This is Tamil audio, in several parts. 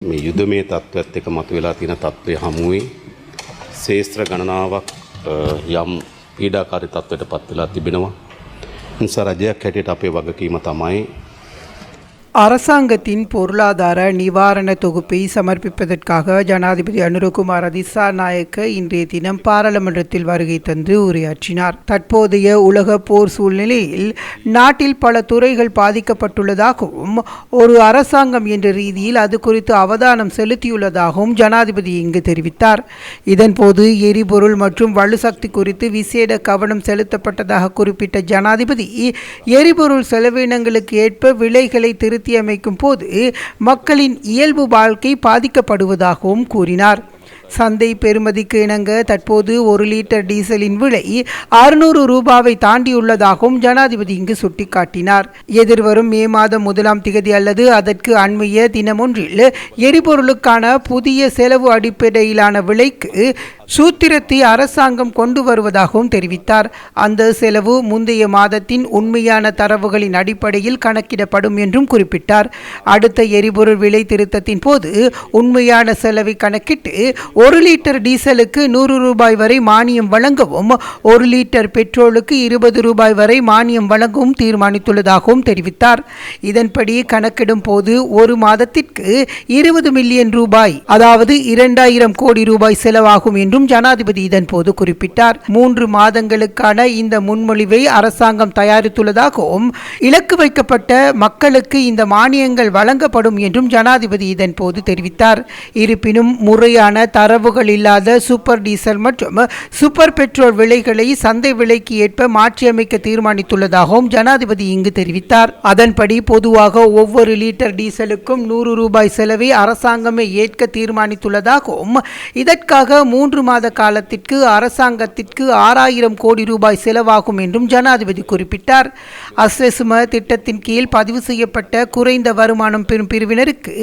මේ යුදමේ තත්ත්වයත් එක්ක මතුවලා තියෙන තත්ත්වය හමුවේ ශේෂ්ත්‍ර ගණනාවක් යම් පීඩාකාරී තත්ත්වයකට පත් වෙලා තිබෙනවා. නිසා රජයක් හැටියට අපේ වගකීම තමයි அரசாங்கத்தின் பொருளாதார நிவாரண தொகுப்பை சமர்ப்பிப்பதற்காக ஜனாதிபதி அனுரகுமார திசாநாயக்க இன்றைய தினம் பாராளுமன்றத்தில் வருகை தந்து உரையாற்றினார். தற்போதைய உலக போர் சூழ்நிலையில் நாட்டில் பல துறைகள் பாதிக்கப்பட்டுள்ளதாகவும் ஒரு அரசாங்கம் என்ற ரீதியில் அது குறித்து அவதானம் செலுத்தியுள்ளதாகவும் ஜனாதிபதி இங்கு தெரிவித்தார். இதன்போது எரிபொருள் மற்றும் வலுசக்தி குறித்து விசேட கவனம் செலுத்தப்பட்டதாக குறிப்பிட்ட ஜனாதிபதி எரிபொருள் செலவினங்களுக்கு ஏற்ப விலைகளை அமைக்கும் போது மக்களின் இயல்பு வாழ்க்கை பாதிக்கப்படுவதாகவும் கூறினார். சந்தை பெறுமதிக்கு இணங்க தற்போது 1 லிட்டர் டீசலின் விலை 600 ரூபாவை தாண்டியுள்ளதாகவும் ஜனாதிபதி இங்கு சுட்டிக்காட்டினார். எதிர்வரும் மே மாதம் 1ஆம் திகதி அல்லது அதற்கு அண்மைய தினமொன்றில் எரிபொருளுக்கான புதிய செலவு அடிப்படையிலான விலைக்கு சூத்திரத்தை அரசாங்கம் கொண்டு வருவதாகவும் தெரிவித்தார். அந்த செலவு முந்தைய மாதத்தின் உண்மையான தரவுகளின் அடிப்படையில் கணக்கிடப்படும் என்றும் குறிப்பிட்டார். அடுத்த எரிபொருள் விலை திருத்தத்தின் போது உண்மையான செலவை கணக்கிட்டு 1 லிட்டர் டீசலுக்கு 100 ரூபாய் வரை மானியம் வழங்கவும் 1 லிட்டர் பெட்ரோலுக்கு 20 ரூபாய் வரை மானியம் வழங்கவும் தீர்மானித்துள்ளதாகவும் தெரிவித்தார். இதன்படி கணக்கிடும் போது ஒரு மாதத்திற்கு 20 மில்லியன் ரூபாய் அதாவது 2000 கோடி ரூபாய் செலவாகும் என்றும் ஜனாதிபதி இதன் போது குறிப்பிட்டார். 3 மாதங்களுக்கான இந்த முன்மொழிவை அரசாங்கம் தயாரித்துள்ளதாகவும் இலக்கு வைக்கப்பட்ட மக்களுக்கு இந்த மானியங்கள் வழங்கப்படும் என்றும் ஜனாதிபதி இதன் போது தெரிவித்தார். இருப்பினும் முறையான தரவுகள் இல்லாத சூப்பர் டீசல் மற்றும் சூப்பர் பெட்ரோல் விலைகளை சந்தை விலைக்கு ஏற்ப மாற்றியமைக்க தீர்மானித்துள்ளதாகவும் ஜனாதிபதி இங்கு தெரிவித்தார். அதன்படி பொதுவாக ஒவ்வொரு லிட்டர் டீசலுக்கும் 100 ரூபாய் செலவை அரசாங்கமே ஏற்க தீர்மானித்துள்ளதாகவும் இதற்காக 3 மாத காலத்திற்கு அரசாங்கத்திற்கு 6000 கோடி ரூபாய் செலவாகும் என்றும் ஜனாதிபதி குறிப்பிட்டார். அஸ்ரெசும திட்டத்தின் கீழ் பதிவு செய்யப்பட்ட குறைந்த வருமானம் பெறும் பிரிவினருக்கு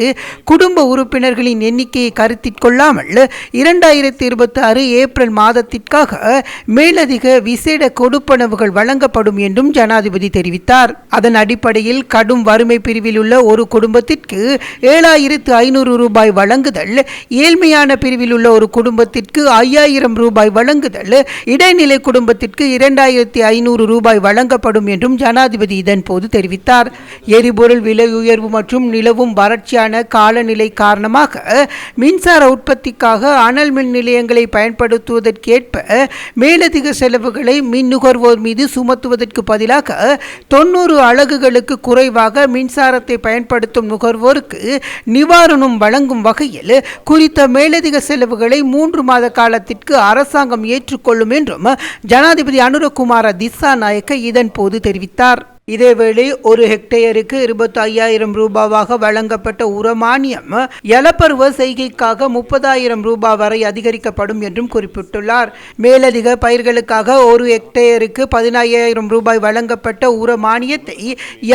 குடும்ப உறுப்பினர்களின் எண்ணிக்கையை கருத்தில் கொள்ளாமல் 2026 ஏப்ரல் மாதத்திற்காக மேலதிக விசேட கொடுப்பனவுகள் வழங்கப்படும் என்றும் ஜனாதிபதி தெரிவித்தார். அதன் அடிப்படையில் கடும் வறுமை பிரிவில் உள்ள ஒரு குடும்பத்திற்கு 7500 ரூபாய் வழங்குதல், ஏழ்மையான பிரிவில் உள்ள ஒரு குடும்பத்திற்கு 5000 ரூபாய் வழங்குதல், இடைநிலை குடும்பத்திற்கு 2500 ரூபாய் வழங்கப்படும் என்றும் ஜனாதிபதி இதன் போது தெரிவித்தார். எரிபொருள் விலை உயர்வு மற்றும் நிலவும் வறட்சியான காலநிலை காரணமாக மின்சார உற்பத்திக்காக அனல் மின் நிலையங்களை பயன்படுத்துவதற்கேற்ப மேலதிக செலவுகளை மின் நுகர்வோர் மீது சுமத்துவதற்கு பதிலாக 90 அலகுகளுக்கு குறைவாக மின்சாரத்தை பயன்படுத்தும் நுகர்வோருக்கு நிவாரணம் வழங்கும் வகையில் குறித்த மேலதிக செலவுகளை 3 மாத காலத்திற்கு அரசாங்கம் ஏற்றுக்கொள்ளும் என்றும் ஜனாதிபதி அனுரகுமார திசாநாயக்க இதன் போது தெரிவித்தார். இதேவேளை ஒரு ஹெக்டேயருக்கு 25,000 ரூபாவாக வழங்கப்பட்ட உரமானியம் எலப்பருவ செய்கைக்காக 30,000 ரூபாய் வரை அதிகரிக்கப்படும் என்றும் குறிப்பிட்டுள்ளார். மேலதிக பயிர்களுக்காக ஒரு ஹெக்டேயருக்கு 15,000 ரூபாய் வழங்கப்பட்ட உரமானியத்தை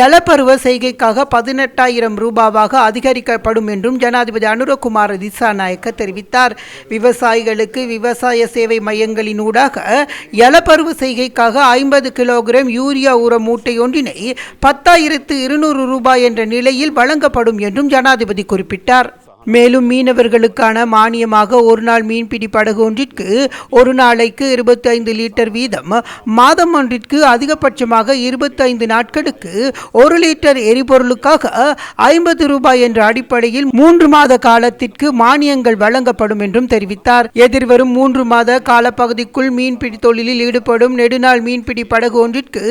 எலப்பருவ செய்கைக்காக 18,000 ரூபாவாக அதிகரிக்கப்படும் என்றும் ஜனாதிபதி அனுரகுமார திசாநாயக்க தெரிவித்தார். விவசாயிகளுக்கு விவசாய சேவை மையங்களின் ஊடாக எலப்பருவ செய்கைக்காக 50 கிலோகிராம் யூரியா உர மூட்டை ஒன்றினை 10,200 ரூபாய் என்ற நிலையில் வழங்கப்படும் என்றும் ஜனாதிபதி குறிப்பிட்டார். மேலும் மீனவர்களுக்கான மானியமாக ஒரு நாள் மீன்பிடி படகு ஒன்றிற்கு ஒரு நாளைக்கு 25 லிட்டர் வீதம், மாதம் ஒன்றிற்கு அதிகபட்சமாக 25 நாட்களுக்கு 1 லிட்டர் எரிபொருளுக்காக 50 ரூபாய் என்ற அடிப்படையில் 3 மாத காலத்திற்கு மானியங்கள் வழங்கப்படும் என்றும் தெரிவித்தார். எதிர்வரும் 3 மாத காலப்பகுதிக்குள் மீன்பிடி தொழிலில் ஈடுபடும் நெடுநாள் மீன்பிடி படகு ஒன்றிற்கு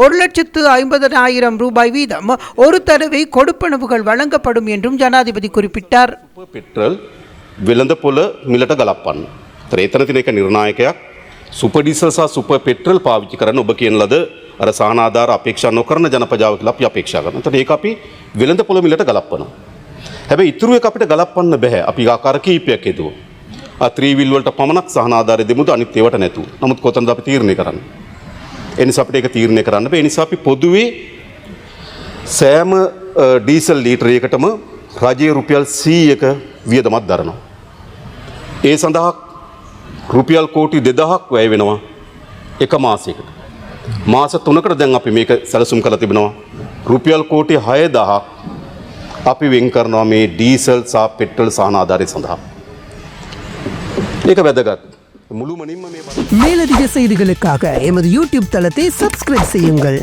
1,50,000 ரூபாய் வீதம் ஒரு தடவை கொடுப்பனவுகள் வழங்கப்படும் என்றும் ஜனாதிபதி குறிப்பிட்டார். පෙට්‍රල් වෙළඳ පොළ මිලට ගලප්වන්න. එතන තියෙන එක නිර්ණායකයක් සුපර් ඩීසල් සහ සුපර් පෙට්‍රල් පාවිච්චි කරන්න ඔබ කියන ලද අර සහනාධාර අපේක්ෂා නොකරන ජනපජාව කියලා අපි අපේක්ෂා කරනවා. එතකොට ඒක අපි වෙළඳ පොළ මිලට ගලප්වනවා. හැබැයි ඉතුරු එක අපිට ගලප්වන්න බෑ. අපි ආකාර කීපයක් හදුවා. ත්‍රිවිල් වලට පමණක් සහනාධාරය දෙමුද අනිත් ඒවට නැතුව. නමුත් කොතනද අපි තීරණය කරන්නේ? ඒ නිසා අපිට ඒක තීරණය කරන්න බෑ. ඒ නිසා අපි පොදුවේ සෑම ඩීසල් ලීටරයකටම රජයේ රුපියල් 100ක වියදමක් දරනවා. ඒ සඳහා රුපියල් කෝටි 2000ක් වැය වෙනවා එක මාසයකට. මාස 3කට දැන් අපි මේක සැලසුම් කරලා තිබෙනවා. රුපියල් කෝටි 6000ක් අපි වෙන් කරනවා මේ ඩීසල් සහ පෙට්‍රල් සහනාධාරය සඳහා. ඒක වැදගත්. முழுமணியும் மேலதிக செய்திகளுக்காக எமது யூடியூப் தளத்தை சப்ஸ்கிரைப் செய்யுங்கள்.